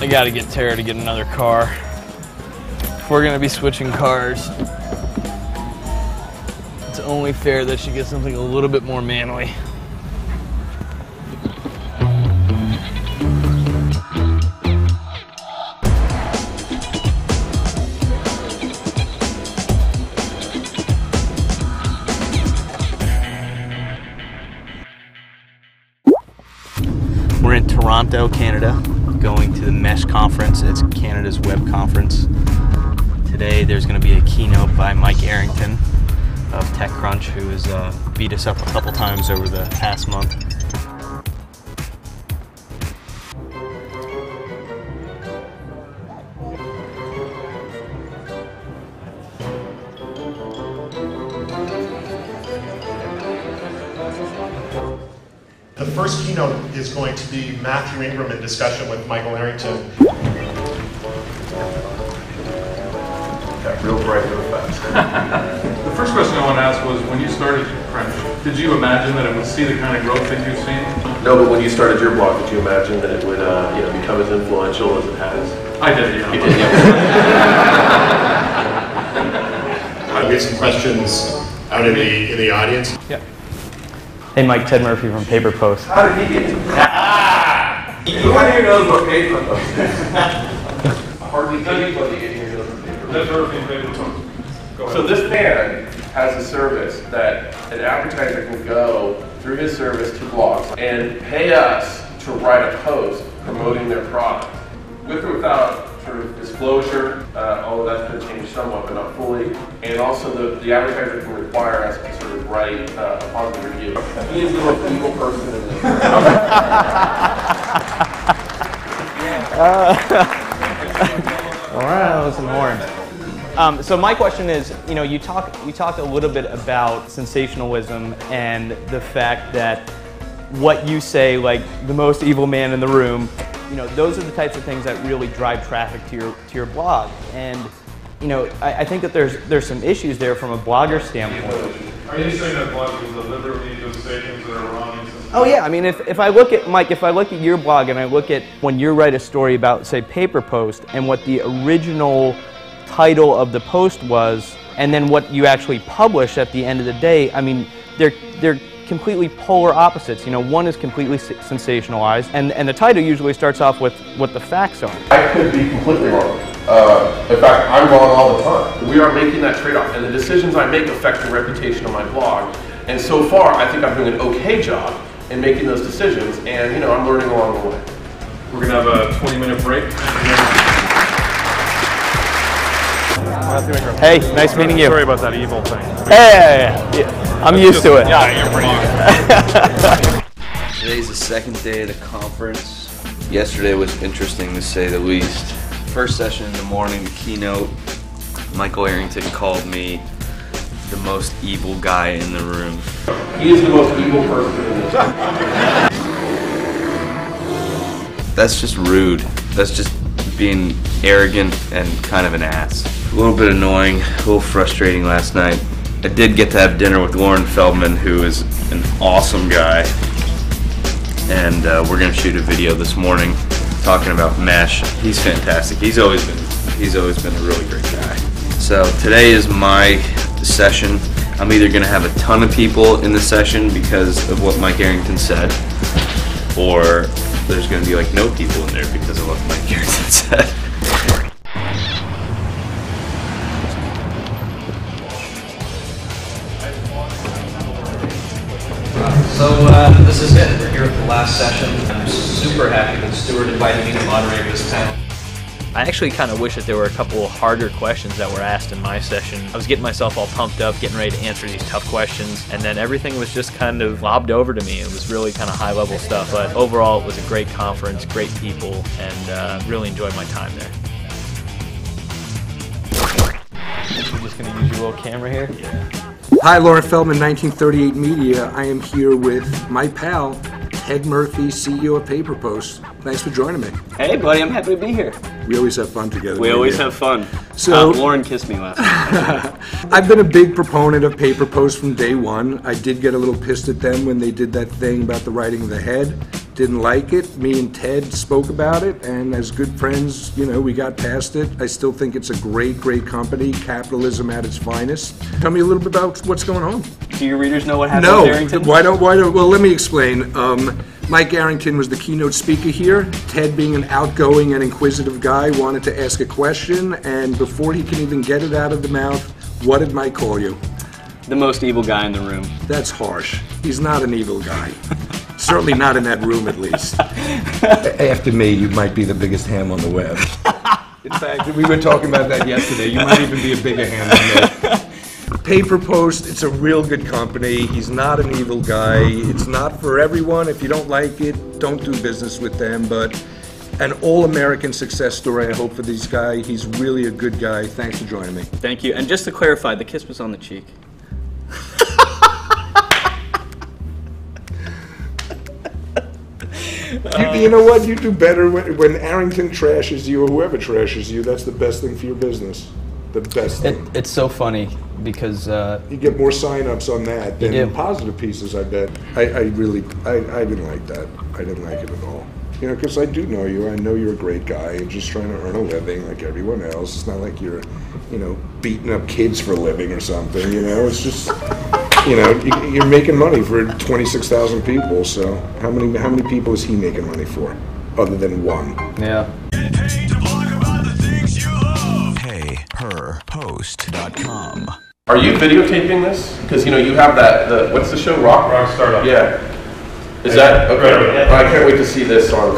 I gotta get Tara to get another car. If we're gonna be switching cars, it's only fair that she gets something a little bit more manly. We're in Toronto, Canada, going to the Mesh conference. It's Canada's web conference. Today there's going to be a keynote by Mike Arrington of TechCrunch, who has beat us up a couple times over the past month. The first keynote is going to be Matthew Ingram in discussion with Michael Arrington. Got real bright real fast. The first question I want to ask was, when you started Crunch, did you imagine that it would see the kind of growth that you've seen? No, but when you started your blog, did you imagine that it would become as influential as it has? I did, yeah. You did, yeah. We have some questions out in the audience. Yeah. Hey Mike, Ted Murphy from PayperPost. How did he get to that? Nobody here knows what PayperPost is. Hardly anybody in here knows what PayperPost is. So this man has a service that an advertiser can go through his service to blogs and pay us to write a post promoting their product. With or without sort of disclosure, all of that's been changed somewhat, but not fully. And also the advertiser can require us to sort of write a positive review. He is the most evil person in the world. All right, that was some horns. So my question is, you talked a little bit about sensationalism and the fact that what you say, like the most evil man in the room, those are the types of things that really drive traffic to your blog. And I think that there's some issues there from a blogger standpoint. Are you saying that bloggers deliberately do statements that are wrong? Oh yeah, I mean, if I look at, Mike, if I look at your blog and I look at when you write a story about, say, PayperPost, and what the original title of the post was, and then what you actually publish at the end of the day, I mean, they're completely polar opposites. One is completely sensationalized, and the title usually starts off with what the facts are. I could be completely wrong. In fact, I'm wrong all the time. We are making that trade-off, and the decisions I make affect the reputation of my blog. And so far, I think I'm doing an okay job in making those decisions, and I'm learning along the way. We're going to have a 20-minute break. Hey, nice meeting you. Sorry about that evil thing. Hey, I'm used to it. Yeah, you're pretty used to it. Today's the second day of the conference. Yesterday was interesting to say the least. First session in the morning, the keynote, Michael Arrington called me the most evil guy in the room. He is the most evil person in this room. That's just rude. That's just being arrogant and kind of an ass. A little bit annoying, a little frustrating last night. I did get to have dinner with Lauren Feldman, who is an awesome guy. And we're gonna shoot a video this morning talking about Mesh. He's fantastic. He's always been a really great guy. So today is my session. I'm either gonna have a ton of people in the session because of what Mike Arrington said, or there's gonna be like no people in there because of what Mike Arrington said. So this is it. We're here at the last session. I'm super happy that Stuart invited me to moderate this panel. I actually kind of wish that there were a couple harder questions that were asked in my session. I was getting myself all pumped up, getting ready to answer these tough questions, and then everything was just kind of lobbed over to me. It was really kind of high-level stuff, but overall it was a great conference, great people, and really enjoyed my time there. We're just going to use your little camera here? Yeah. Hi, Lauren Feldman, 1938 Media. I am here with my pal, Ted Murphy, CEO of PayperPost. Thanks for joining me. Hey, buddy, I'm happy to be here. We always have fun together. We always have fun. So Lauren kissed me last night. I've been a big proponent of PayperPost from day one. I did get a little pissed at them when they did that thing about the writing of the head, didn't like it. Me and Ted spoke about it, and as good friends, you know, we got past it. I still think it's a great, great company, capitalism at its finest. Tell me a little bit about what's going on. Do your readers know what happened No, with Arrington? why don't, well, let me explain. Mike Arrington was the keynote speaker here. Ted, being an outgoing and inquisitive guy, wanted to ask a question, and before he can even get it out of the mouth, what did Mike call you? The most evil guy in the room. That's harsh. He's not an evil guy. Certainly not in that room, at least. After me, you might be the biggest ham on the web. In fact, we were talking about that yesterday. You might even be a bigger ham than me. PayperPost, it's a real good company. He's not an evil guy. It's not for everyone. If you don't like it, don't do business with them. But an all-American success story, I hope, for this guy. He's really a good guy. Thanks for joining me. Thank you. And just to clarify, the kiss was on the cheek. You know what? You do better when Arrington trashes you or whoever trashes you. That's the best thing for your business. The best thing. It's so funny because You get more sign-ups on that than do. positive pieces, I bet. I didn't like that. I didn't like it at all. You know, because I do know you. I know you're a great guy. You're just trying to earn a living like everyone else. It's not like you're, you know, beating up kids for a living or something, you know? It's just, you know, you're making money for 26,000 people, so how many people is he making money for, other than one? yeah. payperpost.com. Are you videotaping this? Because you know you have that. What's the show? RockStartup. Yeah. Is that okay? Right. I can't wait to see this on.